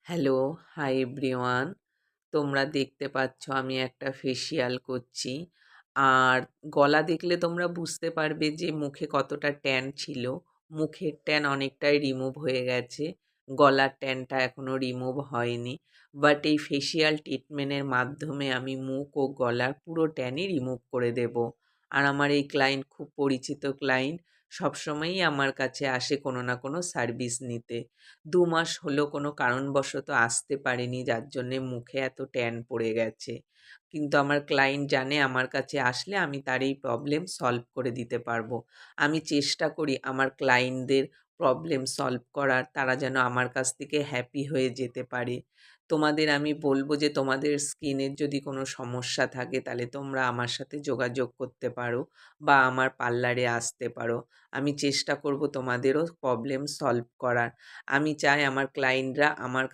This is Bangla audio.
Hello, hi everyone. তোমরা দেখতে পাচ্ছ আমি একটা ফেসিয়াল করছি। আর গলা দেখলে তোমরা বুঝতে পারবে যে মুখে কতটা ট্যান ছিল। মুখের ট্যান অনেকটাই রিমুভ হয়ে গেছে। গলার ট্যানটা এখনও রিমুভ হয়নি। বাট এই ফেসিয়াল ট্রিটমেন্টের মাধ্যমে আমি মুখ ও গলার পুরো ট্যানই রিমুভ করে দেব। আর আমার এই ক্লায়েন্ট খুব পরিচিত ক্লায়েন্ট। সবসময়ই আমার কাছে আসে কোনো না কোনো সার্ভিস নিতে। ২ মাস হলো কোনো কারণবশত আসতে পারেনি, যার জন্যে মুখে এত ট্যান পড়ে গেছে। কিন্তু আমার ক্লায়েন্ট জানে আমার কাছে আসলে আমি তার এই প্রবলেম সলভ করে দিতে পারবো। আমি চেষ্টা করি আমার ক্লায়েন্টদের প্রবলেম সলভ করার, তারা যেন আমার কাছ থেকে হ্যাপি হয়ে যেতে পারে। তোমাদের আমি বলব যে তোমাদের স্কিনের যদি কোনো সমস্যা থাকে তাহলে তোমরা আমার সাথে যোগাযোগ করতে পারো বা আমার পার্লারে আসতে পারো। আমি চেষ্টা করব তোমাদেরও প্রবলেম সলভ করার। আমি চাই আমার ক্লায়েন্টরা আমার